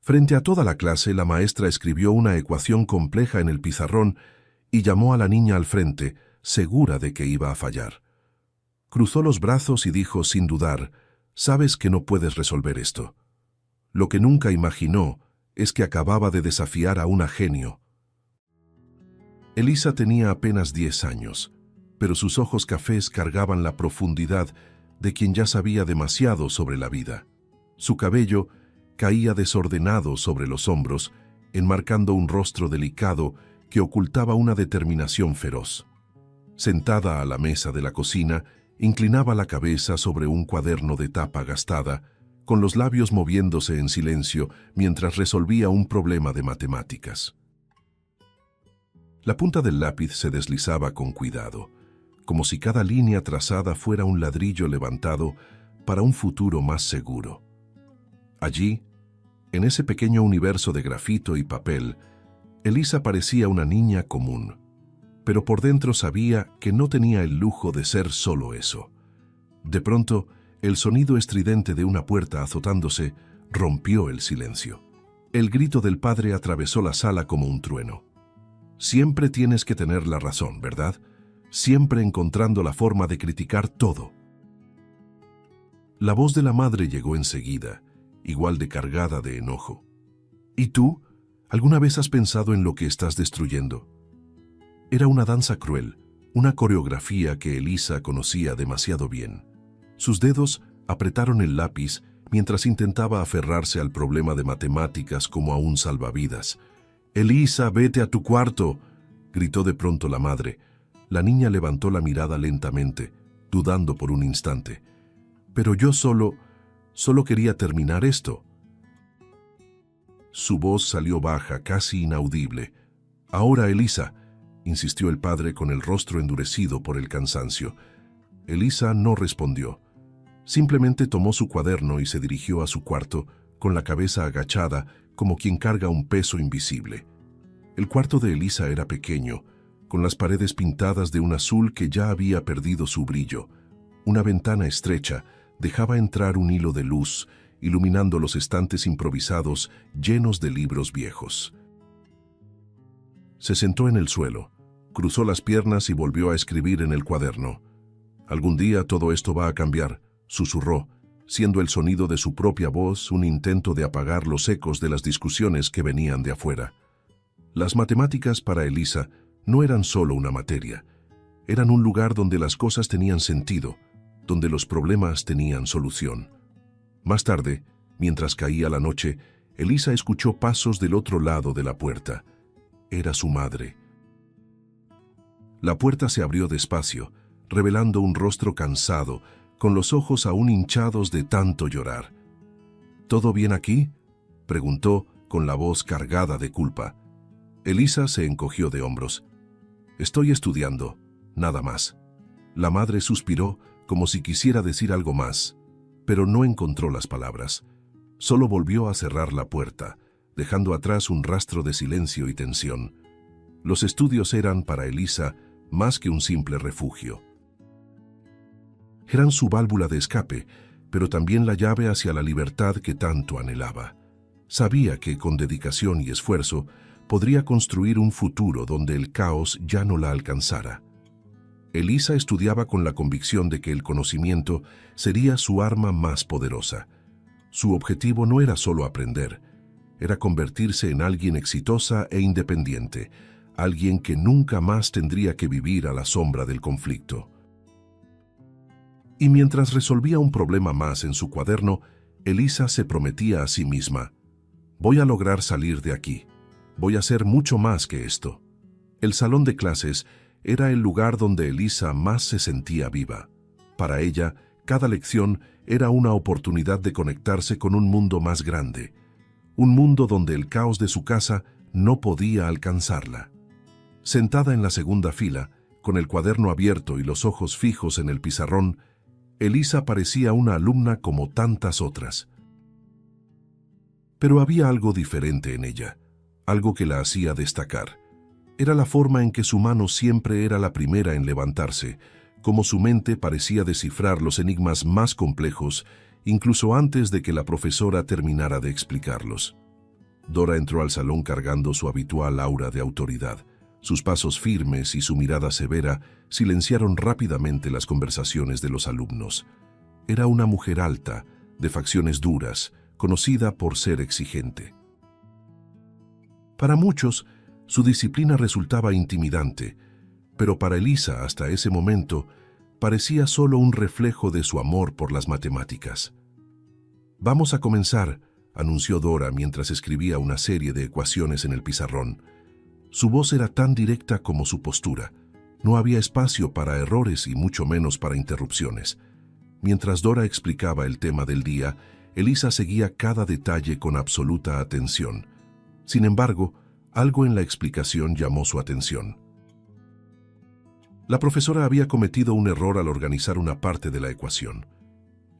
Frente a toda la clase, la maestra escribió una ecuación compleja en el pizarrón y llamó a la niña al frente, segura de que iba a fallar. Cruzó los brazos y dijo sin dudar: «Sabes que no puedes resolver esto». Lo que nunca imaginó es que acababa de desafiar a una genio. Elisa tenía apenas 10 años, pero sus ojos cafés cargaban la profundidad de quien ya sabía demasiado sobre la vida. Su cabello caía desordenado sobre los hombros, enmarcando un rostro delicado que ocultaba una determinación feroz. Sentada a la mesa de la cocina, inclinaba la cabeza sobre un cuaderno de tapa gastada, con los labios moviéndose en silencio mientras resolvía un problema de matemáticas. La punta del lápiz se deslizaba con cuidado, como si cada línea trazada fuera un ladrillo levantado para un futuro más seguro. Allí, en ese pequeño universo de grafito y papel, Elisa parecía una niña común, pero por dentro sabía que no tenía el lujo de ser solo eso. De pronto, el sonido estridente de una puerta azotándose rompió el silencio. El grito del padre atravesó la sala como un trueno. Siempre tienes que tener la razón, ¿verdad? Siempre encontrando la forma de criticar todo. La voz de la madre llegó enseguida, igual de cargada de enojo. ¿Y tú? ¿Alguna vez has pensado en lo que estás destruyendo? Era una danza cruel, una coreografía que Elisa conocía demasiado bien. Sus dedos apretaron el lápiz mientras intentaba aferrarse al problema de matemáticas como a un salvavidas. «Elisa, vete a tu cuarto», gritó de pronto la madre. La niña levantó la mirada lentamente, dudando por un instante. «Pero yo solo quería terminar esto». Su voz salió baja, casi inaudible. «Ahora, Elisa», insistió el padre con el rostro endurecido por el cansancio. Elisa no respondió. Simplemente tomó su cuaderno y se dirigió a su cuarto, con la cabeza agachada, como quien carga un peso invisible. El cuarto de Elisa era pequeño, con las paredes pintadas de un azul que ya había perdido su brillo. Una ventana estrecha dejaba entrar un hilo de luz, iluminando los estantes improvisados llenos de libros viejos. Se sentó en el suelo, cruzó las piernas y volvió a escribir en el cuaderno. «Algún día todo esto va a cambiar», susurró, siendo el sonido de su propia voz un intento de apagar los ecos de las discusiones que venían de afuera. Las matemáticas para Elisa no eran solo una materia, eran un lugar donde las cosas tenían sentido, donde los problemas tenían solución. Más tarde, mientras caía la noche, Elisa escuchó pasos del otro lado de la puerta. Era su madre. La puerta se abrió despacio, revelando un rostro cansado, con los ojos aún hinchados de tanto llorar. «¿Todo bien aquí?», preguntó con la voz cargada de culpa. Elisa se encogió de hombros. «Estoy estudiando, nada más». La madre suspiró como si quisiera decir algo más, pero no encontró las palabras. Solo volvió a cerrar la puerta, dejando atrás un rastro de silencio y tensión. Los estudios eran para Elisa más que un simple refugio. Eran su válvula de escape, pero también la llave hacia la libertad que tanto anhelaba. Sabía que con dedicación y esfuerzo podría construir un futuro donde el caos ya no la alcanzara. Elisa estudiaba con la convicción de que el conocimiento sería su arma más poderosa. Su objetivo no era solo aprender, era convertirse en alguien exitosa e independiente, alguien que nunca más tendría que vivir a la sombra del conflicto. Y mientras resolvía un problema más en su cuaderno, Elisa se prometía a sí misma: «Voy a lograr salir de aquí. Voy a hacer mucho más que esto». El salón de clases era el lugar donde Elisa más se sentía viva. Para ella, cada lección era una oportunidad de conectarse con un mundo más grande, un mundo donde el caos de su casa no podía alcanzarla. Sentada en la segunda fila, con el cuaderno abierto y los ojos fijos en el pizarrón, Elisa parecía una alumna como tantas otras. Pero había algo diferente en ella, algo que la hacía destacar. Era la forma en que su mano siempre era la primera en levantarse, como su mente parecía descifrar los enigmas más complejos, incluso antes de que la profesora terminara de explicarlos. Dora entró al salón cargando su habitual aura de autoridad. Sus pasos firmes y su mirada severa silenciaron rápidamente las conversaciones de los alumnos. Era una mujer alta, de facciones duras, conocida por ser exigente. Para muchos, su disciplina resultaba intimidante, pero para Elisa, hasta ese momento, parecía solo un reflejo de su amor por las matemáticas. «Vamos a comenzar», anunció Dora mientras escribía una serie de ecuaciones en el pizarrón. Su voz era tan directa como su postura. No había espacio para errores y mucho menos para interrupciones. Mientras Dora explicaba el tema del día, Elisa seguía cada detalle con absoluta atención. Sin embargo, algo en la explicación llamó su atención. La profesora había cometido un error al organizar una parte de la ecuación.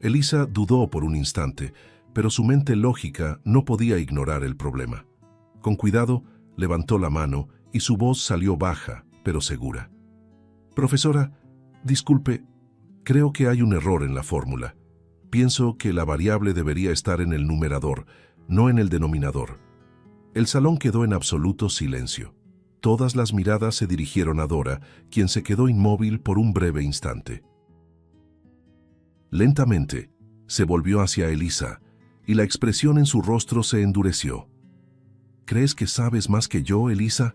Elisa dudó por un instante, pero su mente lógica no podía ignorar el problema. Con cuidado, levantó la mano y su voz salió baja, pero segura. «Profesora, disculpe, creo que hay un error en la fórmula. Pienso que la variable debería estar en el numerador, no en el denominador». El salón quedó en absoluto silencio. Todas las miradas se dirigieron a Dora, quien se quedó inmóvil por un breve instante. Lentamente, se volvió hacia Elisa, y la expresión en su rostro se endureció. «¿Crees que sabes más que yo, Elisa?»,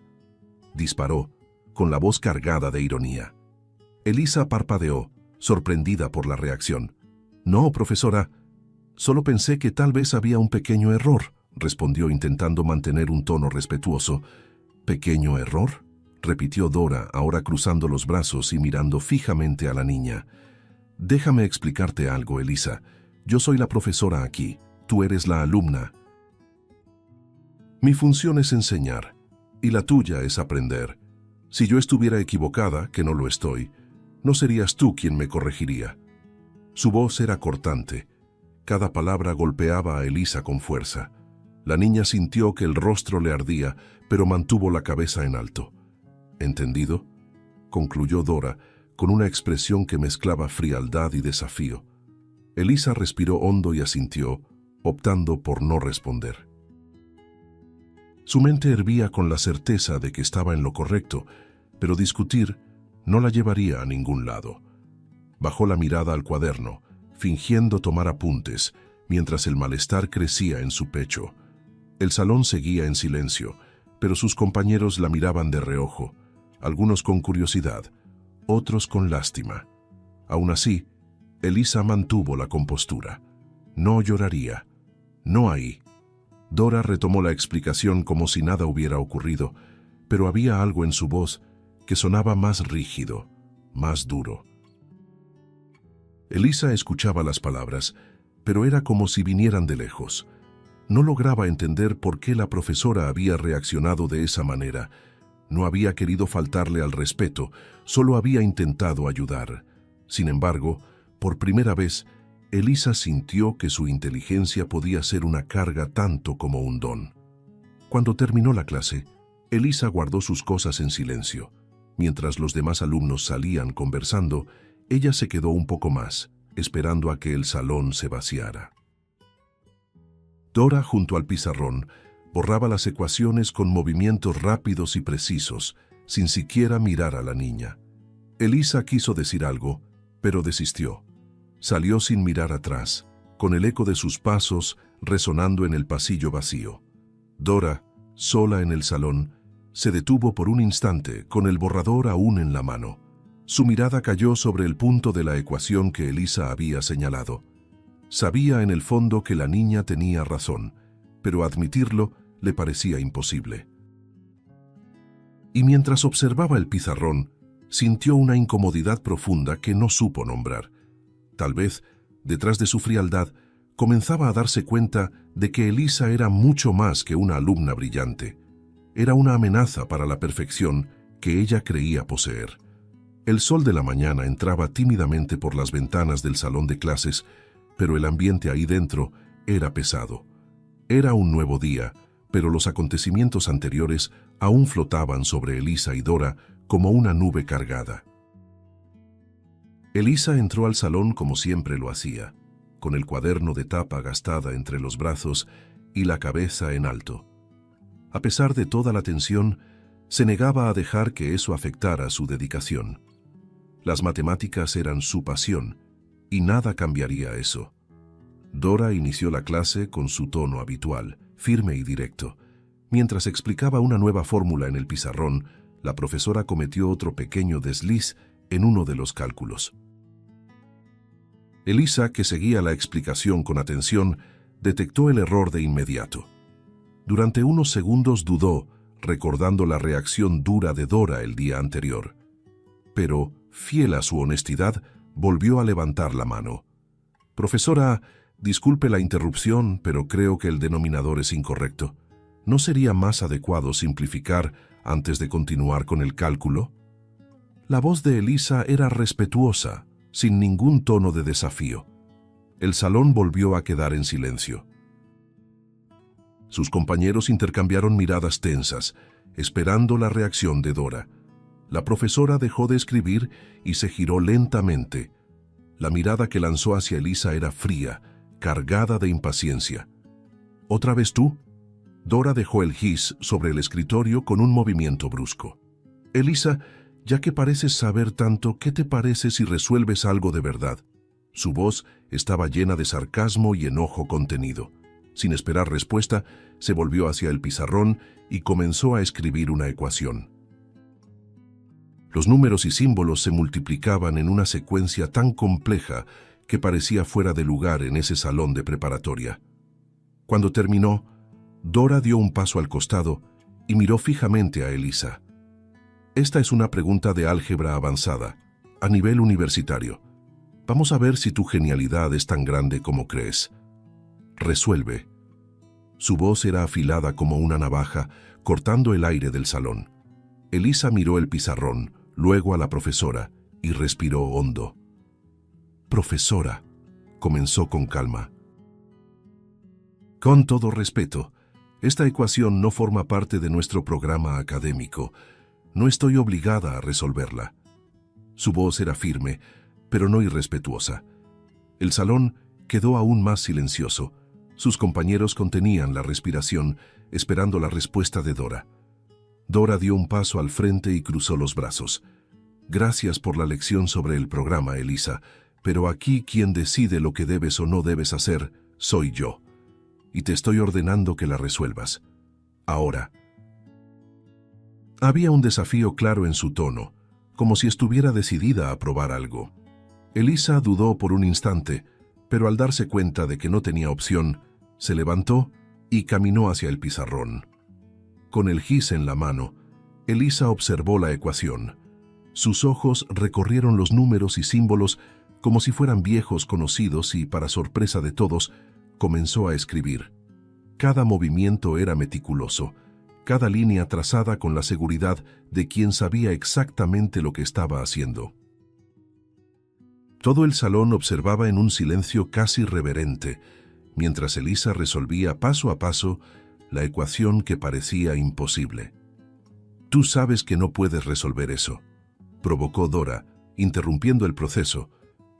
disparó, con la voz cargada de ironía. Elisa parpadeó, sorprendida por la reacción. «No, profesora, solo pensé que tal vez había un pequeño error», respondió intentando mantener un tono respetuoso. «¿Pequeño error?», repitió Dora, ahora cruzando los brazos y mirando fijamente a la niña. «Déjame explicarte algo, Elisa. Yo soy la profesora aquí, tú eres la alumna. Mi función es enseñar, y la tuya es aprender. Si yo estuviera equivocada, que no lo estoy, no serías tú quien me corregiría». Su voz era cortante. Cada palabra golpeaba a Elisa con fuerza. La niña sintió que el rostro le ardía, pero mantuvo la cabeza en alto. «¿Entendido?», concluyó Dora, con una expresión que mezclaba frialdad y desafío. Elisa respiró hondo y asintió, optando por no responder. Su mente hervía con la certeza de que estaba en lo correcto, pero discutir no la llevaría a ningún lado. Bajó la mirada al cuaderno, fingiendo tomar apuntes, mientras el malestar crecía en su pecho. El salón seguía en silencio, pero sus compañeros la miraban de reojo, algunos con curiosidad, otros con lástima. Aún así, Elisa mantuvo la compostura. No lloraría. No ahí. Dora retomó la explicación como si nada hubiera ocurrido, pero había algo en su voz que sonaba más rígido, más duro. Elisa escuchaba las palabras, pero era como si vinieran de lejos. No lograba entender por qué la profesora había reaccionado de esa manera. No había querido faltarle al respeto, solo había intentado ayudar. Sin embargo, por primera vez, Elisa sintió que su inteligencia podía ser una carga tanto como un don. Cuando terminó la clase, Elisa guardó sus cosas en silencio. Mientras los demás alumnos salían conversando, ella se quedó un poco más, esperando a que el salón se vaciara. Dora, junto al pizarrón, borraba las ecuaciones con movimientos rápidos y precisos, sin siquiera mirar a la niña. Elisa quiso decir algo, pero desistió. Salió sin mirar atrás, con el eco de sus pasos resonando en el pasillo vacío. Dora, sola en el salón, se detuvo por un instante con el borrador aún en la mano. Su mirada cayó sobre el punto de la ecuación que Elisa había señalado. Sabía en el fondo que la niña tenía razón, pero admitirlo le parecía imposible. Y mientras observaba el pizarrón, sintió una incomodidad profunda que no supo nombrar. Tal vez, detrás de su frialdad, comenzaba a darse cuenta de que Elisa era mucho más que una alumna brillante. Era una amenaza para la perfección que ella creía poseer. El sol de la mañana entraba tímidamente por las ventanas del salón de clases, pero el ambiente ahí dentro era pesado. Era un nuevo día, pero los acontecimientos anteriores aún flotaban sobre Elisa y Dora como una nube cargada. Elisa entró al salón como siempre lo hacía, con el cuaderno de tapa gastada entre los brazos y la cabeza en alto. A pesar de toda la tensión, se negaba a dejar que eso afectara su dedicación. Las matemáticas eran su pasión, y nada cambiaría eso. Dora inició la clase con su tono habitual, firme y directo. Mientras explicaba una nueva fórmula en el pizarrón, la profesora cometió otro pequeño desliz en uno de los cálculos. Elisa, que seguía la explicación con atención, detectó el error de inmediato. Durante unos segundos dudó, recordando la reacción dura de Dora el día anterior. Pero, fiel a su honestidad, volvió a levantar la mano. «Profesora, disculpe la interrupción, pero creo que el denominador es incorrecto. ¿No sería más adecuado simplificar antes de continuar con el cálculo?» La voz de Elisa era respetuosa, sin ningún tono de desafío. El salón volvió a quedar en silencio. Sus compañeros intercambiaron miradas tensas, esperando la reacción de Dora. La profesora dejó de escribir y se giró lentamente. La mirada que lanzó hacia Elisa era fría, cargada de impaciencia. «¿Otra vez tú?» Dora dejó el gis sobre el escritorio con un movimiento brusco. «Elisa, ya que pareces saber tanto, ¿qué te parece si resuelves algo de verdad?» Su voz estaba llena de sarcasmo y enojo contenido. Sin esperar respuesta, se volvió hacia el pizarrón y comenzó a escribir una ecuación. Los números y símbolos se multiplicaban en una secuencia tan compleja que parecía fuera de lugar en ese salón de preparatoria. Cuando terminó, Dora dio un paso al costado y miró fijamente a Elisa. «Esta es una pregunta de álgebra avanzada, a nivel universitario. Vamos a ver si tu genialidad es tan grande como crees. Resuelve». Su voz era afilada como una navaja, cortando el aire del salón. Elisa miró el pizarrón, luego a la profesora, y respiró hondo. «Profesora», comenzó con calma. «Con todo respeto, esta ecuación no forma parte de nuestro programa académico. No estoy obligada a resolverla». Su voz era firme, pero no irrespetuosa. El salón quedó aún más silencioso. Sus compañeros contenían la respiración, esperando la respuesta de Dora. Dora dio un paso al frente y cruzó los brazos. «Gracias por la lección sobre el programa, Elisa, pero aquí quien decide lo que debes o no debes hacer soy yo. Y te estoy ordenando que la resuelvas. Ahora». Había un desafío claro en su tono, como si estuviera decidida a probar algo. Elisa dudó por un instante, pero al darse cuenta de que no tenía opción, se levantó y caminó hacia el pizarrón. Con el gis en la mano, Elisa observó la ecuación. Sus ojos recorrieron los números y símbolos como si fueran viejos conocidos y, para sorpresa de todos, comenzó a escribir. Cada movimiento era meticuloso, cada línea trazada con la seguridad de quien sabía exactamente lo que estaba haciendo. Todo el salón observaba en un silencio casi reverente, mientras Elisa resolvía paso a paso la ecuación que parecía imposible. «Tú sabes que no puedes resolver eso», provocó Dora, interrumpiendo el proceso,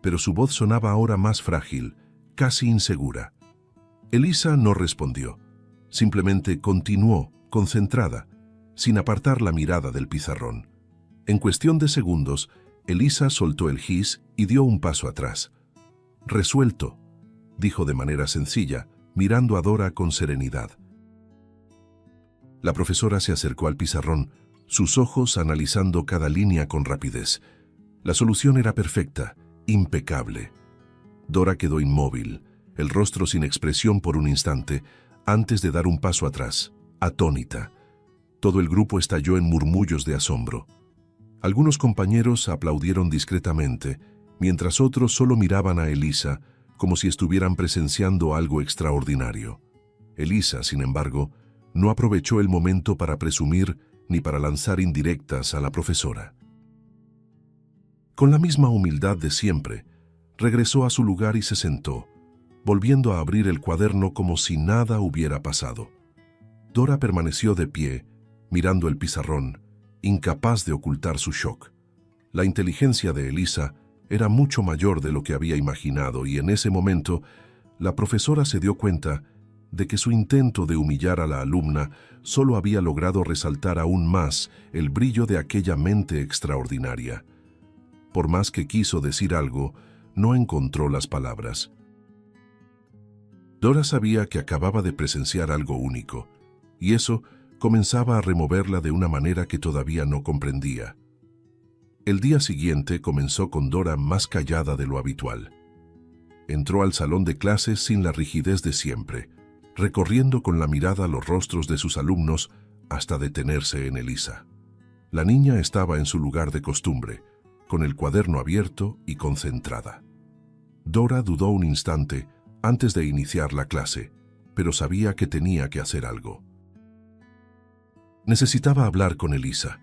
pero su voz sonaba ahora más frágil, casi insegura. Elisa no respondió, simplemente continuó, concentrada, sin apartar la mirada del pizarrón. En cuestión de segundos, Elisa soltó el gis y dio un paso atrás. «Resuelto», dijo de manera sencilla, mirando a Dora con serenidad. La profesora se acercó al pizarrón, sus ojos analizando cada línea con rapidez. La solución era perfecta, impecable. Dora quedó inmóvil, el rostro sin expresión por un instante, antes de dar un paso atrás, atónita. Todo el grupo estalló en murmullos de asombro. Algunos compañeros aplaudieron discretamente, mientras otros solo miraban a Elisa, como si estuvieran presenciando algo extraordinario. Elisa, sin embargo, no aprovechó el momento para presumir ni para lanzar indirectas a la profesora. Con la misma humildad de siempre, regresó a su lugar y se sentó, volviendo a abrir el cuaderno como si nada hubiera pasado. Dora permaneció de pie, mirando el pizarrón, incapaz de ocultar su shock. La inteligencia de Elisa era mucho mayor de lo que había imaginado y en ese momento la profesora se dio cuenta de que su intento de humillar a la alumna solo había logrado resaltar aún más el brillo de aquella mente extraordinaria. Por más que quiso decir algo, no encontró las palabras. Dora sabía que acababa de presenciar algo único, y eso comenzaba a removerla de una manera que todavía no comprendía. El día siguiente comenzó con Dora más callada de lo habitual. Entró al salón de clases sin la rigidez de siempre, recorriendo con la mirada los rostros de sus alumnos hasta detenerse en Elisa. La niña estaba en su lugar de costumbre, con el cuaderno abierto y concentrada. Dora dudó un instante antes de iniciar la clase, pero sabía que tenía que hacer algo. Necesitaba hablar con Elisa.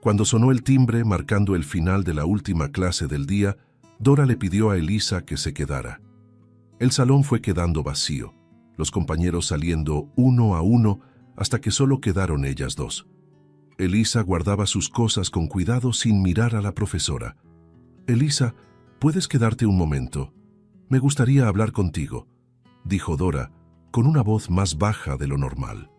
Cuando sonó el timbre marcando el final de la última clase del día, Dora le pidió a Elisa que se quedara. El salón fue quedando vacío, los compañeros saliendo uno a uno hasta que solo quedaron ellas dos. Elisa guardaba sus cosas con cuidado sin mirar a la profesora. «Elisa, ¿puedes quedarte un momento? Me gustaría hablar contigo», dijo Dora, con una voz más baja de lo normal.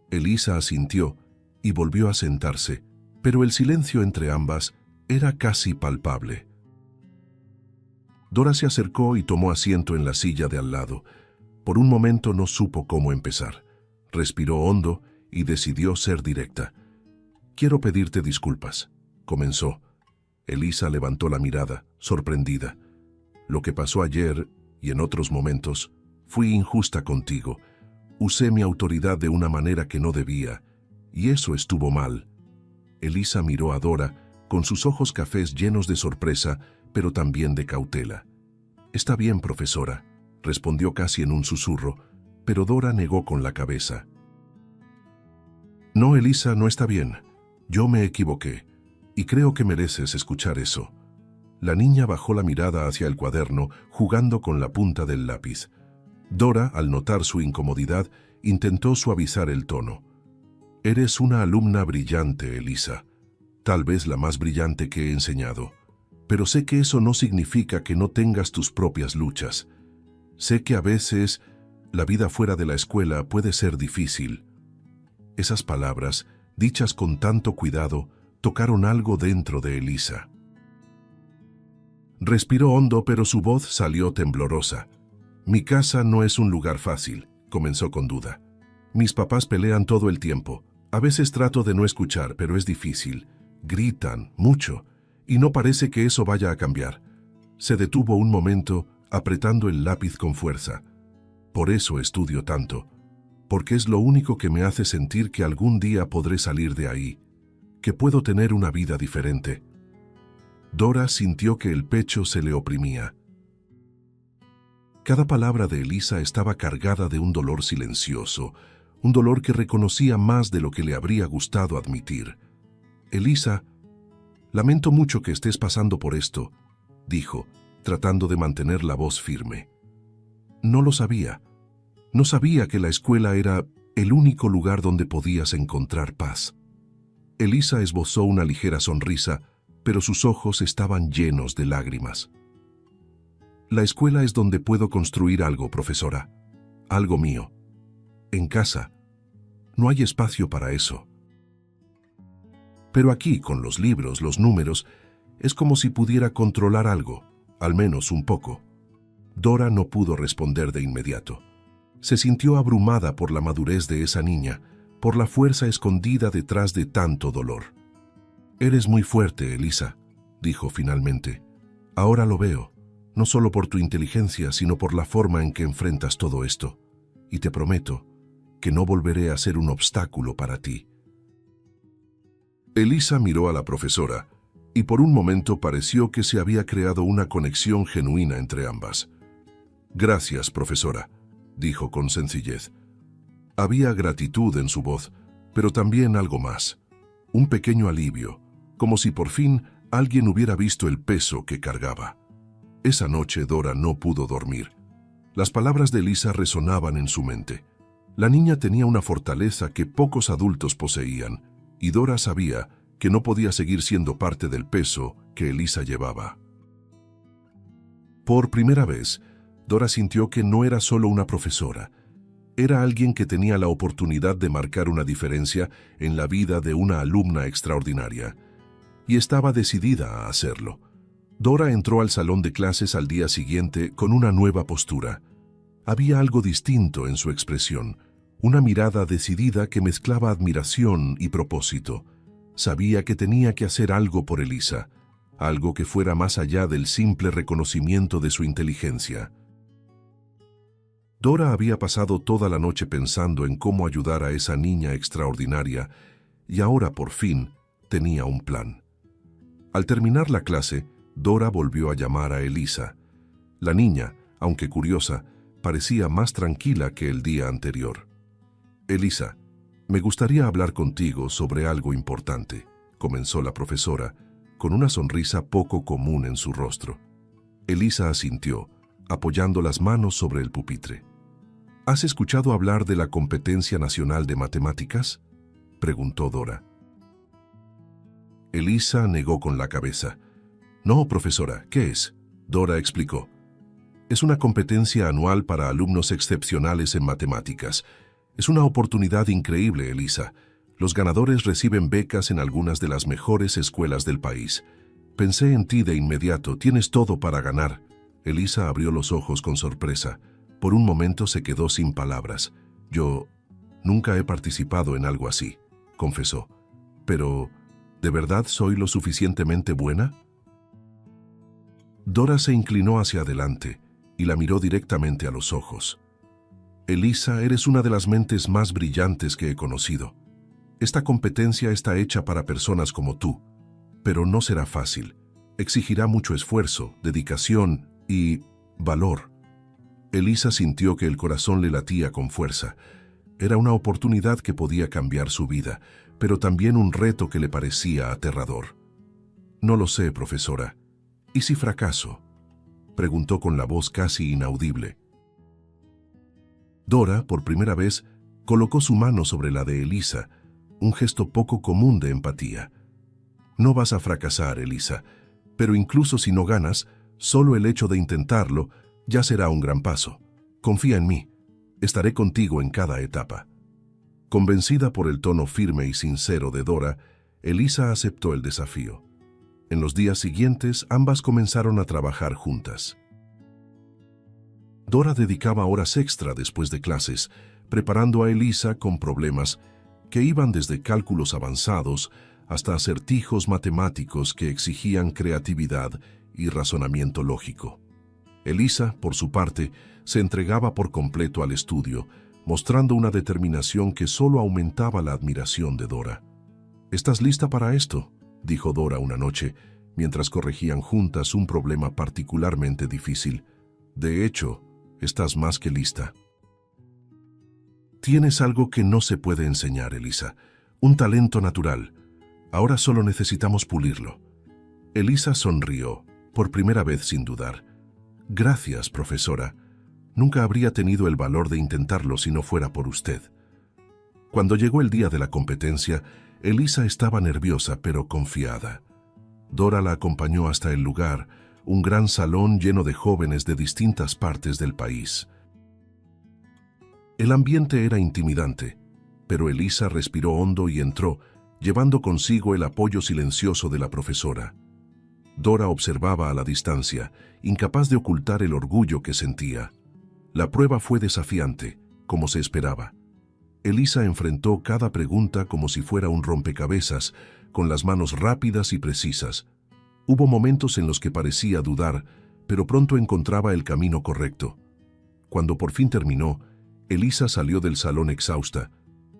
Elisa asintió y volvió a sentarse, pero el silencio entre ambas era casi palpable. Dora se acercó y tomó asiento en la silla de al lado. Por un momento no supo cómo empezar. Respiró hondo y decidió ser directa. «Quiero pedirte disculpas», comenzó. Elisa levantó la mirada, sorprendida. «Lo que pasó ayer y en otros momentos, fui injusta contigo. Usé mi autoridad de una manera que no debía, y eso estuvo mal». Elisa miró a Dora con sus ojos cafés llenos de sorpresa, pero también de cautela. «Está bien, profesora», respondió casi en un susurro, pero Dora negó con la cabeza. «No, Elisa, no está bien. Yo me equivoqué, y creo que mereces escuchar eso». La niña bajó la mirada hacia el cuaderno, jugando con la punta del lápiz. Dora, al notar su incomodidad, intentó suavizar el tono. «Eres una alumna brillante, Elisa. Tal vez la más brillante que he enseñado. Pero sé que eso no significa que no tengas tus propias luchas. Sé que a veces la vida fuera de la escuela puede ser difícil». Esas palabras, dichas con tanto cuidado, tocaron algo dentro de Elisa. Respiró hondo, pero su voz salió temblorosa. «Mi casa no es un lugar fácil», comenzó con duda. «Mis papás pelean todo el tiempo. A veces trato de no escuchar, pero es difícil. Gritan mucho, y no parece que eso vaya a cambiar». Se detuvo un momento, apretando el lápiz con fuerza. «Por eso estudio tanto, porque es lo único que me hace sentir que algún día podré salir de ahí, que puedo tener una vida diferente». Dora sintió que el pecho se le oprimía. Cada palabra de Elisa estaba cargada de un dolor silencioso, un dolor que reconocía más de lo que le habría gustado admitir. «Elisa, lamento mucho que estés pasando por esto», dijo, tratando de mantener la voz firme. «No lo sabía. No sabía que la escuela era el único lugar donde podías encontrar paz». Elisa esbozó una ligera sonrisa, pero sus ojos estaban llenos de lágrimas. «La escuela es donde puedo construir algo, profesora. Algo mío. En casa no hay espacio para eso. Pero aquí, con los libros, los números, es como si pudiera controlar algo, al menos un poco». Dora no pudo responder de inmediato. Se sintió abrumada por la madurez de esa niña, por la fuerza escondida detrás de tanto dolor. «Eres muy fuerte, Elisa», dijo finalmente. «Ahora lo veo, no solo por tu inteligencia, sino por la forma en que enfrentas todo esto. Y te prometo que no volveré a ser un obstáculo para ti». Elisa miró a la profesora, y por un momento pareció que se había creado una conexión genuina entre ambas. «Gracias, profesora», dijo con sencillez. Había gratitud en su voz, pero también algo más. Un pequeño alivio, como si por fin alguien hubiera visto el peso que cargaba. Esa noche Dora no pudo dormir. Las palabras de Elisa resonaban en su mente. La niña tenía una fortaleza que pocos adultos poseían, y Dora sabía que no podía seguir siendo parte del peso que Elisa llevaba. Por primera vez, Dora sintió que no era solo una profesora. Era alguien que tenía la oportunidad de marcar una diferencia en la vida de una alumna extraordinaria, y estaba decidida a hacerlo. Dora entró al salón de clases al día siguiente con una nueva postura. Había algo distinto en su expresión, una mirada decidida que mezclaba admiración y propósito. Sabía que tenía que hacer algo por Elisa, algo que fuera más allá del simple reconocimiento de su inteligencia. Dora había pasado toda la noche pensando en cómo ayudar a esa niña extraordinaria y ahora, por fin, tenía un plan. Al terminar la clase, Dora volvió a llamar a Elisa. La niña, aunque curiosa, parecía más tranquila que el día anterior. «Elisa, me gustaría hablar contigo sobre algo importante», comenzó la profesora, con una sonrisa poco común en su rostro. Elisa asintió, apoyando las manos sobre el pupitre. «¿Has escuchado hablar de la Competencia Nacional de Matemáticas?», preguntó Dora. Elisa negó con la cabeza. «No, profesora, ¿qué es?», Dora explicó. «Es una competencia anual para alumnos excepcionales en matemáticas. Es una oportunidad increíble, Elisa. Los ganadores reciben becas en algunas de las mejores escuelas del país. Pensé en ti de inmediato, tienes todo para ganar». Elisa abrió los ojos con sorpresa. Por un momento se quedó sin palabras. «Yo nunca he participado en algo así», confesó. «Pero, ¿de verdad soy lo suficientemente buena?». Dora se inclinó hacia adelante y la miró directamente a los ojos. «Elisa, eres una de las mentes más brillantes que he conocido. Esta competencia está hecha para personas como tú, pero no será fácil. Exigirá mucho esfuerzo, dedicación y valor». Elisa sintió que el corazón le latía con fuerza. Era una oportunidad que podía cambiar su vida, pero también un reto que le parecía aterrador. «No lo sé, profesora. ¿Y si fracaso?», preguntó con la voz casi inaudible. Dora, por primera vez, colocó su mano sobre la de Elisa, un gesto poco común de empatía. «No vas a fracasar, Elisa, pero incluso si no ganas, solo el hecho de intentarlo ya será un gran paso. Confía en mí. Estaré contigo en cada etapa». Convencida por el tono firme y sincero de Dora, Elisa aceptó el desafío. En los días siguientes, ambas comenzaron a trabajar juntas. Dora dedicaba horas extra después de clases, preparando a Elisa con problemas que iban desde cálculos avanzados hasta acertijos matemáticos que exigían creatividad y razonamiento lógico. Elisa, por su parte, se entregaba por completo al estudio, mostrando una determinación que solo aumentaba la admiración de Dora. «¿Estás lista para esto?», dijo Dora una noche, mientras corregían juntas un problema particularmente difícil. «De hecho, estás más que lista. Tienes algo que no se puede enseñar, Elisa, un talento natural. Ahora solo necesitamos pulirlo». Elisa sonrió, por primera vez sin dudar. «Gracias, profesora. Nunca habría tenido el valor de intentarlo si no fuera por usted». Cuando llegó el día de la competencia, Elisa estaba nerviosa pero confiada. Dora la acompañó hasta el lugar, un gran salón lleno de jóvenes de distintas partes del país. El ambiente era intimidante, pero Elisa respiró hondo y entró, llevando consigo el apoyo silencioso de la profesora. Dora observaba a la distancia, incapaz de ocultar el orgullo que sentía. La prueba fue desafiante, como se esperaba. Elisa enfrentó cada pregunta como si fuera un rompecabezas, con las manos rápidas y precisas. Hubo momentos en los que parecía dudar, pero pronto encontraba el camino correcto. Cuando por fin terminó, Elisa salió del salón exhausta,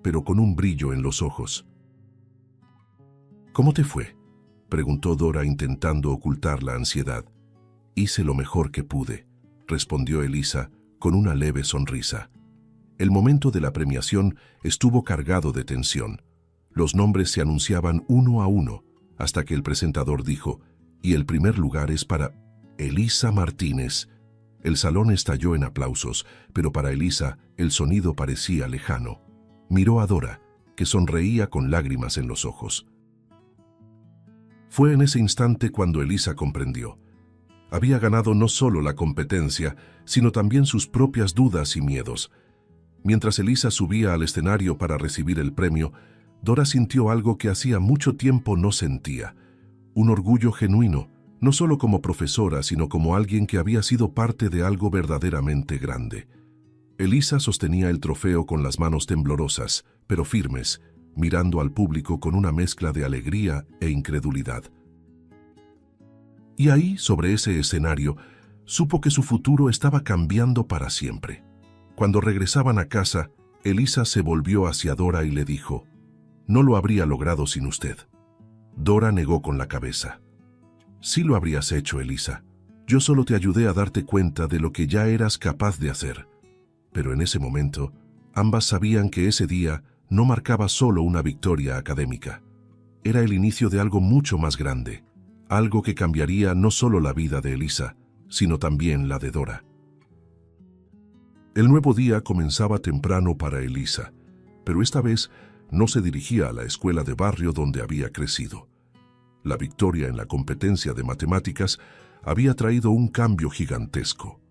pero con un brillo en los ojos. «¿Cómo te fue?», preguntó Dora intentando ocultar la ansiedad. «Hice lo mejor que pude», respondió Elisa con una leve sonrisa. El momento de la premiación estuvo cargado de tensión. Los nombres se anunciaban uno a uno, hasta que el presentador dijo: «Y el primer lugar es para Elisa Martínez». El salón estalló en aplausos, pero para Elisa el sonido parecía lejano. Miró a Dora, que sonreía con lágrimas en los ojos. Fue en ese instante cuando Elisa comprendió. Había ganado no solo la competencia, sino también sus propias dudas y miedos. Mientras Elisa subía al escenario para recibir el premio, Dora sintió algo que hacía mucho tiempo no sentía. Un orgullo genuino, no solo como profesora, sino como alguien que había sido parte de algo verdaderamente grande. Elisa sostenía el trofeo con las manos temblorosas, pero firmes, mirando al público con una mezcla de alegría e incredulidad. Y ahí, sobre ese escenario, supo que su futuro estaba cambiando para siempre. Cuando regresaban a casa, Elisa se volvió hacia Dora y le dijo: «No lo habría logrado sin usted». Dora negó con la cabeza. «Sí lo habrías hecho, Elisa. Yo solo te ayudé a darte cuenta de lo que ya eras capaz de hacer». Pero en ese momento, ambas sabían que ese día no marcaba solo una victoria académica. Era el inicio de algo mucho más grande, algo que cambiaría no solo la vida de Elisa, sino también la de Dora. El nuevo día comenzaba temprano para Elisa, pero esta vez no se dirigía a la escuela de barrio donde había crecido. La victoria en la competencia de matemáticas había traído un cambio gigantesco.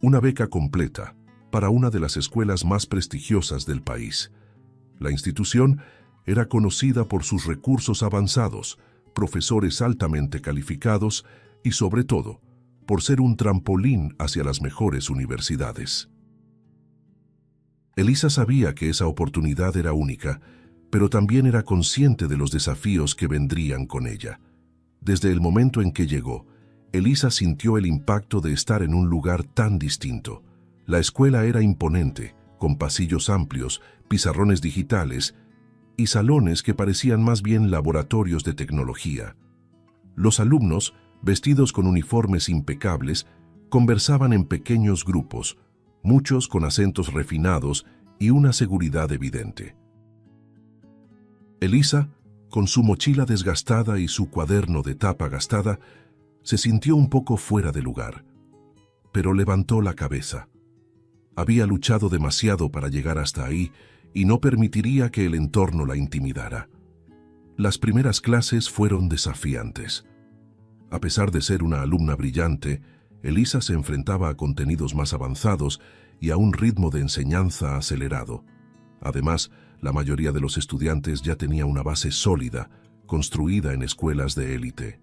Una beca completa para una de las escuelas más prestigiosas del país. La institución era conocida por sus recursos avanzados, profesores altamente calificados y, sobre todo, por ser un trampolín hacia las mejores universidades. Elisa sabía que esa oportunidad era única, pero también era consciente de los desafíos que vendrían con ella. Desde el momento en que llegó, Elisa sintió el impacto de estar en un lugar tan distinto. La escuela era imponente, con pasillos amplios, pizarrones digitales y salones que parecían más bien laboratorios de tecnología. Los alumnos, vestidos con uniformes impecables, conversaban en pequeños grupos, muchos con acentos refinados y una seguridad evidente. Elisa, con su mochila desgastada y su cuaderno de tapa gastada, se sintió un poco fuera de lugar, pero levantó la cabeza. Había luchado demasiado para llegar hasta ahí y no permitiría que el entorno la intimidara. Las primeras clases fueron desafiantes. A pesar de ser una alumna brillante, Elisa se enfrentaba a contenidos más avanzados y a un ritmo de enseñanza acelerado. Además, la mayoría de los estudiantes ya tenía una base sólida, construida en escuelas de élite.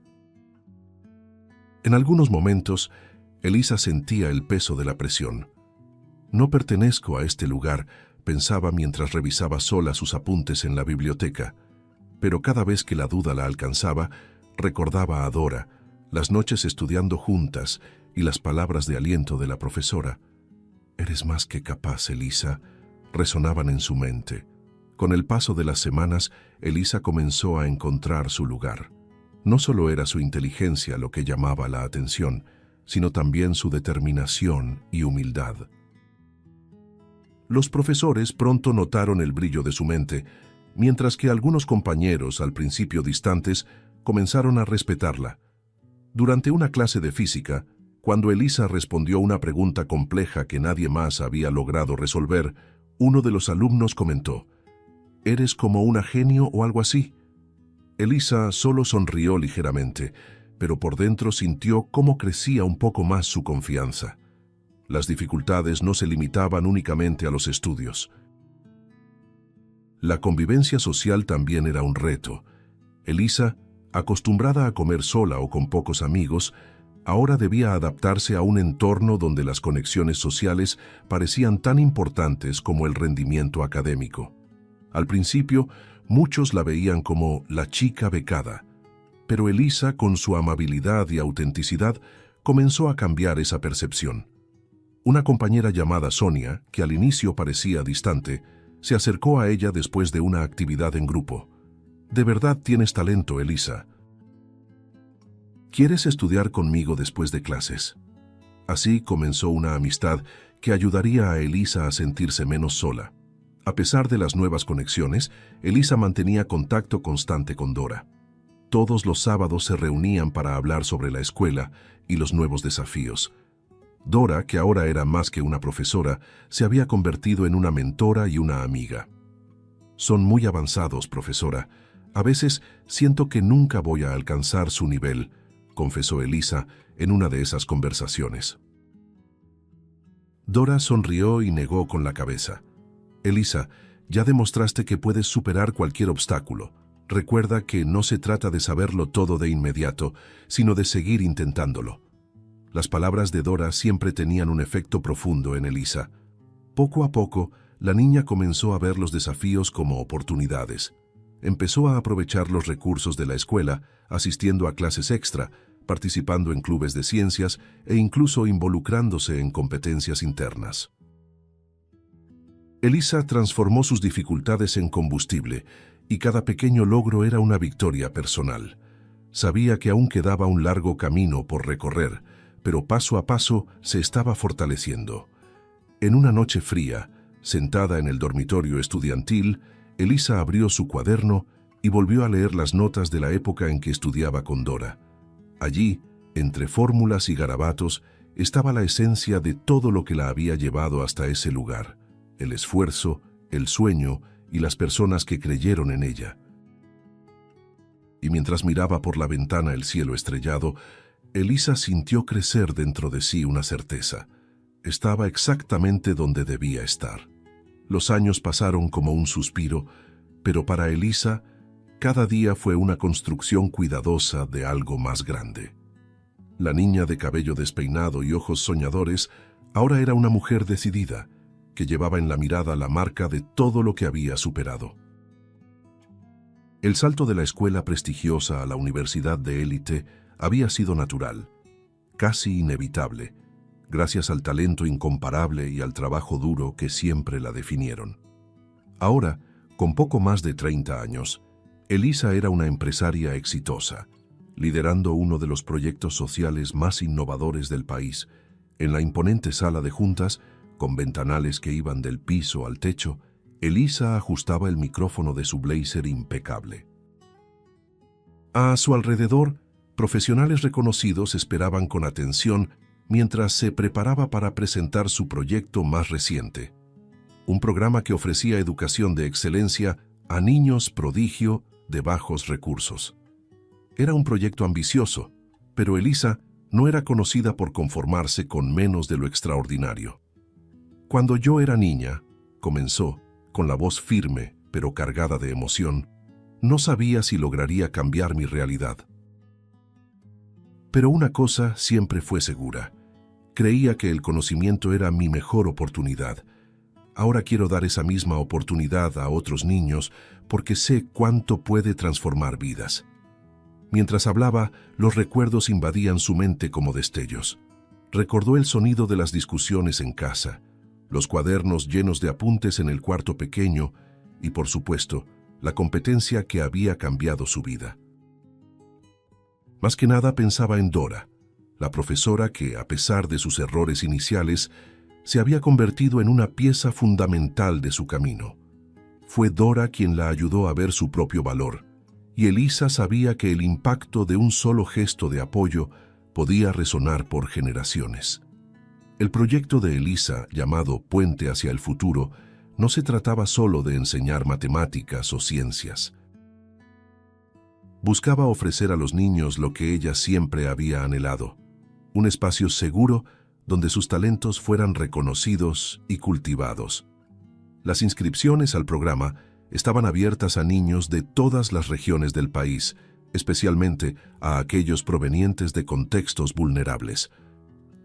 En algunos momentos, Elisa sentía el peso de la presión. «No pertenezco a este lugar», pensaba mientras revisaba sola sus apuntes en la biblioteca. Pero cada vez que la duda la alcanzaba, recordaba a Dora, las noches estudiando juntas y las palabras de aliento de la profesora. «Eres más que capaz, Elisa», resonaban en su mente. Con el paso de las semanas, Elisa comenzó a encontrar su lugar. No solo era su inteligencia lo que llamaba la atención, sino también su determinación y humildad. Los profesores pronto notaron el brillo de su mente, mientras que algunos compañeros, al principio distantes, comenzaron a respetarla. Durante una clase de física, cuando Elisa respondió una pregunta compleja que nadie más había logrado resolver, uno de los alumnos comentó: «¿Eres como una genio o algo así?». Elisa solo sonrió ligeramente, pero por dentro sintió cómo crecía un poco más su confianza. Las dificultades no se limitaban únicamente a los estudios. La convivencia social también era un reto. Elisa, acostumbrada a comer sola o con pocos amigos, ahora debía adaptarse a un entorno donde las conexiones sociales parecían tan importantes como el rendimiento académico. Al principio, muchos la veían como la chica becada, pero Elisa, con su amabilidad y autenticidad, comenzó a cambiar esa percepción. Una compañera llamada Sonia, que al inicio parecía distante, se acercó a ella después de una actividad en grupo. «De verdad tienes talento, Elisa. ¿Quieres estudiar conmigo después de clases?». Así comenzó una amistad que ayudaría a Elisa a sentirse menos sola. A pesar de las nuevas conexiones, Elisa mantenía contacto constante con Dora. Todos los sábados se reunían para hablar sobre la escuela y los nuevos desafíos. Dora, que ahora era más que una profesora, se había convertido en una mentora y una amiga. «Son muy avanzados, profesora. A veces siento que nunca voy a alcanzar su nivel», confesó Elisa en una de esas conversaciones. Dora sonrió y negó con la cabeza. Elisa, ya demostraste que puedes superar cualquier obstáculo. Recuerda que no se trata de saberlo todo de inmediato, sino de seguir intentándolo. Las palabras de Dora siempre tenían un efecto profundo en Elisa. Poco a poco, la niña comenzó a ver los desafíos como oportunidades. Empezó a aprovechar los recursos de la escuela, asistiendo a clases extra, participando en clubes de ciencias e incluso involucrándose en competencias internas. Elisa transformó sus dificultades en combustible, y cada pequeño logro era una victoria personal. Sabía que aún quedaba un largo camino por recorrer, pero paso a paso se estaba fortaleciendo. En una noche fría, sentada en el dormitorio estudiantil, Elisa abrió su cuaderno y volvió a leer las notas de la época en que estudiaba con Dora. Allí, entre fórmulas y garabatos, estaba la esencia de todo lo que la había llevado hasta ese lugar: el esfuerzo, el sueño y las personas que creyeron en ella. Y mientras miraba por la ventana el cielo estrellado, Elisa sintió crecer dentro de sí una certeza. Estaba exactamente donde debía estar. Los años pasaron como un suspiro, pero para Elisa, cada día fue una construcción cuidadosa de algo más grande. La niña de cabello despeinado y ojos soñadores ahora era una mujer decidida, que llevaba en la mirada la marca de todo lo que había superado. El salto de la escuela prestigiosa a la universidad de élite había sido natural, casi inevitable, gracias al talento incomparable y al trabajo duro que siempre la definieron. Ahora, con poco más de 30 años, Elisa era una empresaria exitosa, liderando uno de los proyectos sociales más innovadores del país. En la imponente sala de juntas, con ventanales que iban del piso al techo, Elisa ajustaba el micrófono de su blazer impecable. A su alrededor, profesionales reconocidos esperaban con atención mientras se preparaba para presentar su proyecto más reciente, un programa que ofrecía educación de excelencia a niños prodigio de bajos recursos. Era un proyecto ambicioso, pero Elisa no era conocida por conformarse con menos de lo extraordinario. Cuando yo era niña, comenzó, con la voz firme pero cargada de emoción, no sabía si lograría cambiar mi realidad. Pero una cosa siempre fue segura: creía que el conocimiento era mi mejor oportunidad. Ahora quiero dar esa misma oportunidad a otros niños porque sé cuánto puede transformar vidas. Mientras hablaba, los recuerdos invadían su mente como destellos. Recordó el sonido de las discusiones en casa, los cuadernos llenos de apuntes en el cuarto pequeño y, por supuesto, la competencia que había cambiado su vida. Más que nada pensaba en Dora, la profesora que, a pesar de sus errores iniciales, se había convertido en una pieza fundamental de su camino. Fue Dora quien la ayudó a ver su propio valor, y Elisa sabía que el impacto de un solo gesto de apoyo podía resonar por generaciones. El proyecto de Elisa, llamado Puente hacia el Futuro, no se trataba solo de enseñar matemáticas o ciencias. Buscaba ofrecer a los niños lo que ella siempre había anhelado: un espacio seguro donde sus talentos fueran reconocidos y cultivados. Las inscripciones al programa estaban abiertas a niños de todas las regiones del país, especialmente a aquellos provenientes de contextos vulnerables.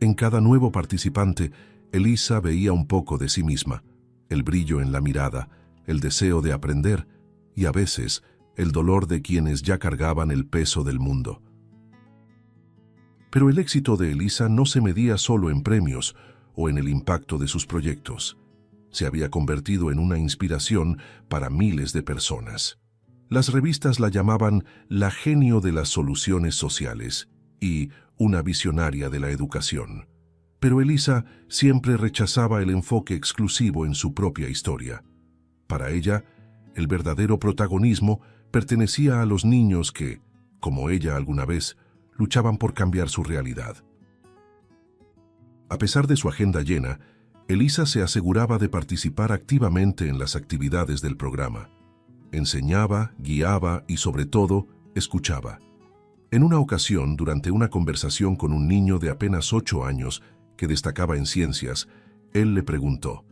En cada nuevo participante, Elisa veía un poco de sí misma: el brillo en la mirada, el deseo de aprender y, a veces, el dolor de quienes ya cargaban el peso del mundo. Pero el éxito de Elisa no se medía solo en premios o en el impacto de sus proyectos. Se había convertido en una inspiración para miles de personas. Las revistas la llamaban la genio de las soluciones sociales y una visionaria de la educación. Pero Elisa siempre rechazaba el enfoque exclusivo en su propia historia. Para ella, el verdadero protagonismo pertenecía a los niños que, como ella alguna vez, luchaban por cambiar su realidad. A pesar de su agenda llena, Elisa se aseguraba de participar activamente en las actividades del programa. Enseñaba, guiaba y, sobre todo, escuchaba. En una ocasión, durante una conversación con un niño de apenas 8 años que destacaba en ciencias, él le preguntó: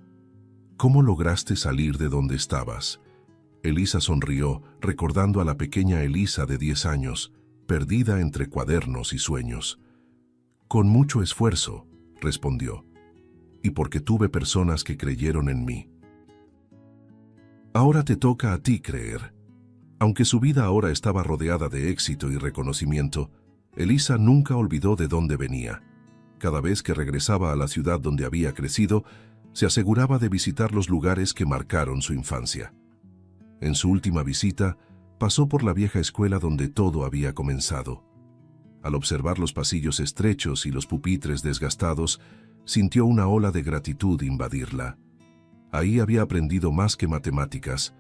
¿Cómo lograste salir de donde estabas? Elisa sonrió, recordando a la pequeña Elisa de 10 años, perdida entre cuadernos y sueños. Con mucho esfuerzo, respondió, y porque tuve personas que creyeron en mí. Ahora te toca a ti creer. Aunque su vida ahora estaba rodeada de éxito y reconocimiento, Elisa nunca olvidó de dónde venía. Cada vez que regresaba a la ciudad donde había crecido, se aseguraba de visitar los lugares que marcaron su infancia. En su última visita, pasó por la vieja escuela donde todo había comenzado. Al observar los pasillos estrechos y los pupitres desgastados, sintió una ola de gratitud invadirla. Ahí había aprendido más que matemáticas,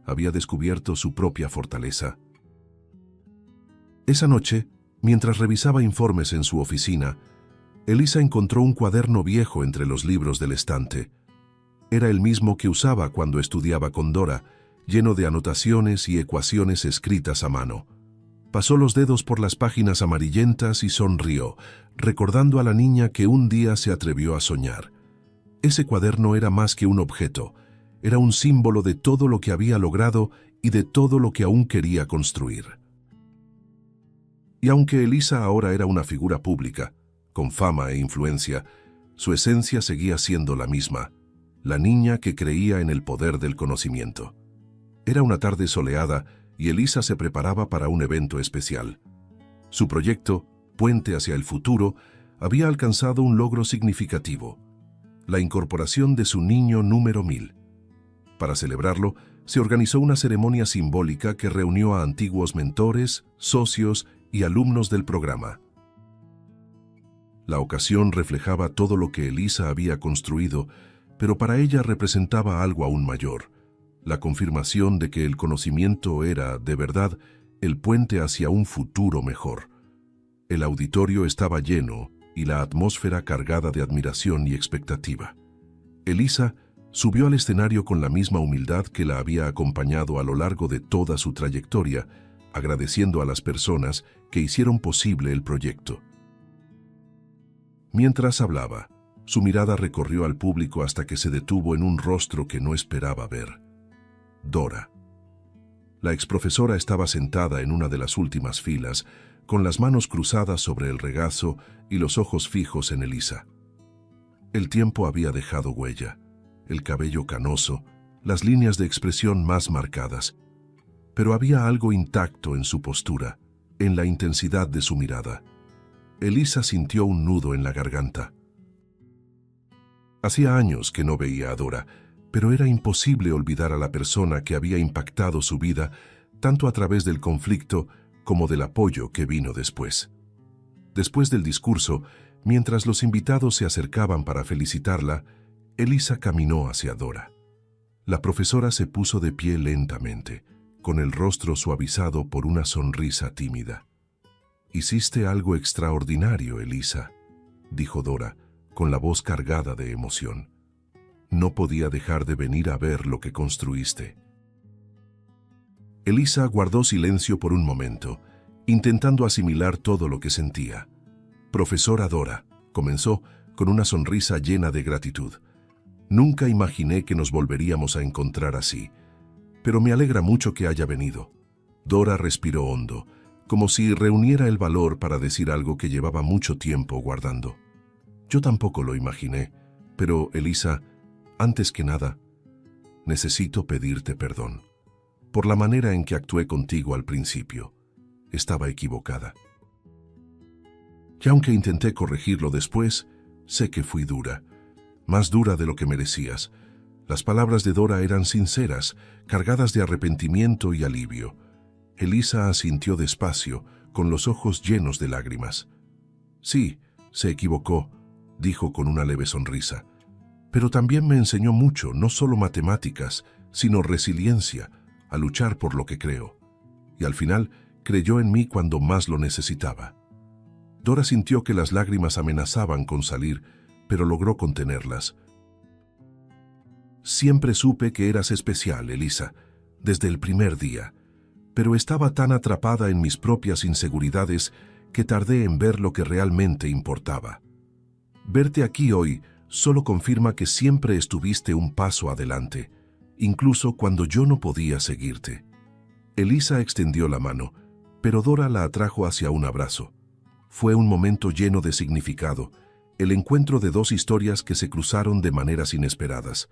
había descubierto su propia fortaleza. Esa noche, mientras revisaba informes en su oficina, Elisa encontró un cuaderno viejo entre los libros del estante. Era el mismo que usaba cuando estudiaba con Dora, lleno de anotaciones y ecuaciones escritas a mano. Pasó los dedos por las páginas amarillentas y sonrió, recordando a la niña que un día se atrevió a soñar. Ese cuaderno era más que un objeto, era un símbolo de todo lo que había logrado y de todo lo que aún quería construir. Y aunque Elisa ahora era una figura pública, con fama e influencia, su esencia seguía siendo la misma, la niña que creía en el poder del conocimiento. Era una tarde soleada y Elisa se preparaba para un evento especial. Su proyecto, Puente hacia el Futuro, había alcanzado un logro significativo: la incorporación de su niño número 1000. Para celebrarlo, se organizó una ceremonia simbólica que reunió a antiguos mentores, socios y alumnos del programa. La ocasión reflejaba todo lo que Elisa había construido, pero para ella representaba algo aún mayor: la confirmación de que el conocimiento era, de verdad, el puente hacia un futuro mejor. El auditorio estaba lleno y la atmósfera cargada de admiración y expectativa. Elisa subió al escenario con la misma humildad que la había acompañado a lo largo de toda su trayectoria, agradeciendo a las personas que hicieron posible el proyecto. Mientras hablaba, su mirada recorrió al público hasta que se detuvo en un rostro que no esperaba ver: Dora. La exprofesora estaba sentada en una de las últimas filas, con las manos cruzadas sobre el regazo y los ojos fijos en Elisa. El tiempo había dejado huella, el cabello canoso, las líneas de expresión más marcadas, pero había algo intacto en su postura, en la intensidad de su mirada. Elisa sintió un nudo en la garganta. Hacía años que no veía a Dora, pero era imposible olvidar a la persona que había impactado su vida, tanto a través del conflicto como del apoyo que vino después. Después del discurso, mientras los invitados se acercaban para felicitarla, Elisa caminó hacia Dora. La profesora se puso de pie lentamente, con el rostro suavizado por una sonrisa tímida. «Hiciste algo extraordinario, Elisa», dijo Dora, con la voz cargada de emoción. «No podía dejar de venir a ver lo que construiste». Elisa guardó silencio por un momento, intentando asimilar todo lo que sentía. «Profesora Dora», comenzó, con una sonrisa llena de gratitud. «Nunca imaginé que nos volveríamos a encontrar así, pero me alegra mucho que haya venido». Dora respiró hondo, como si reuniera el valor para decir algo que llevaba mucho tiempo guardando. «Yo tampoco lo imaginé, pero, Elisa, antes que nada, necesito pedirte perdón por la manera en que actué contigo al principio. Estaba equivocada. Y aunque intenté corregirlo después, sé que fui dura, más dura de lo que merecías». Las palabras de Dora eran sinceras, cargadas de arrepentimiento y alivio. Elisa asintió despacio, con los ojos llenos de lágrimas. «Sí, se equivocó», dijo con una leve sonrisa. «Pero también me enseñó mucho, no solo matemáticas, sino resiliencia, a luchar por lo que creo. Y al final, creyó en mí cuando más lo necesitaba». Dora sintió que las lágrimas amenazaban con salir, pero logró contenerlas. «Siempre supe que eras especial, Elisa, desde el primer día, pero estaba tan atrapada en mis propias inseguridades que tardé en ver lo que realmente importaba. Verte aquí hoy solo confirma que siempre estuviste un paso adelante, incluso cuando yo no podía seguirte. Elisa extendió la mano, pero Dora la atrajo hacia un abrazo. Fue un momento lleno de significado, el encuentro de dos historias que se cruzaron de maneras inesperadas.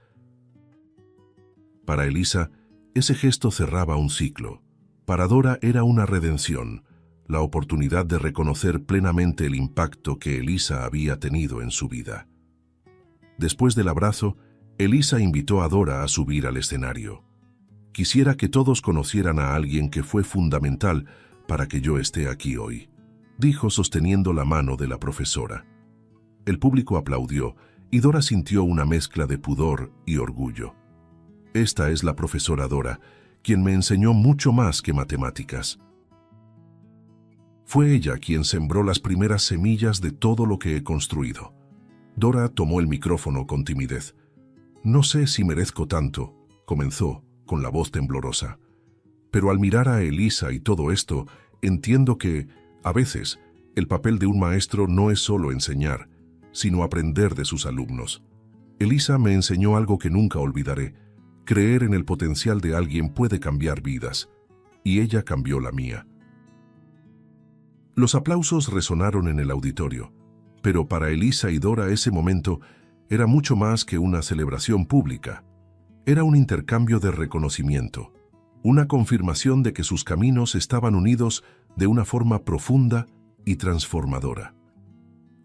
Para Elisa, ese gesto cerraba un ciclo. Para Dora era una redención, la oportunidad de reconocer plenamente el impacto que Elisa había tenido en su vida. Después del abrazo, Elisa invitó a Dora a subir al escenario. Quisiera que todos conocieran a alguien que fue fundamental para que yo esté aquí hoy, dijo sosteniendo la mano de la profesora. El público aplaudió y Dora sintió una mezcla de pudor y orgullo. Esta es la profesora Dora, quien me enseñó mucho más que matemáticas. Fue ella quien sembró las primeras semillas de todo lo que he construido. Dora tomó el micrófono con timidez. No sé si merezco tanto, comenzó, con la voz temblorosa. Pero al mirar a Elisa y todo esto, entiendo que, a veces, el papel de un maestro no es solo enseñar, sino aprender de sus alumnos. Elisa me enseñó algo que nunca olvidaré. Creer en el potencial de alguien puede cambiar vidas, y ella cambió la mía. Los aplausos resonaron en el auditorio, pero para Elisa y Dora ese momento era mucho más que una celebración pública. Era un intercambio de reconocimiento, una confirmación de que sus caminos estaban unidos de una forma profunda y transformadora.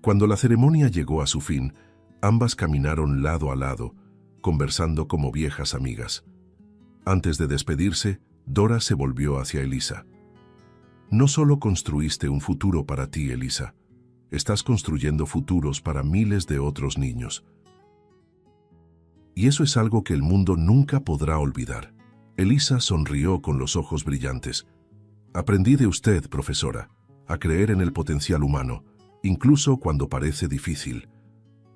Cuando la ceremonia llegó a su fin, ambas caminaron lado a lado, conversando como viejas amigas. Antes de despedirse, Dora se volvió hacia Elisa. No solo construiste un futuro para ti, Elisa, estás construyendo futuros para miles de otros niños. Y eso es algo que el mundo nunca podrá olvidar. Elisa sonrió con los ojos brillantes. Aprendí de usted, profesora, a creer en el potencial humano, incluso cuando parece difícil.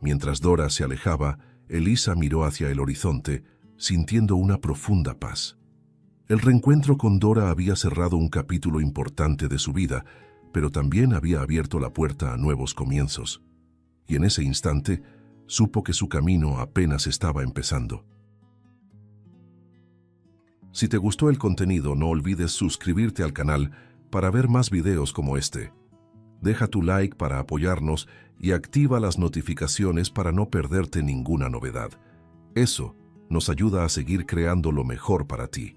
Mientras Dora se alejaba, Elisa miró hacia el horizonte, sintiendo una profunda paz. El reencuentro con Dora había cerrado un capítulo importante de su vida, pero también había abierto la puerta a nuevos comienzos. Y en ese instante, supo que su camino apenas estaba empezando. Si te gustó el contenido, no olvides suscribirte al canal para ver más videos como este. Deja tu like para apoyarnos y activa las notificaciones para no perderte ninguna novedad. Eso nos ayuda a seguir creando lo mejor para ti.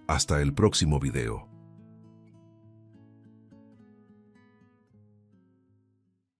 Hasta el próximo video.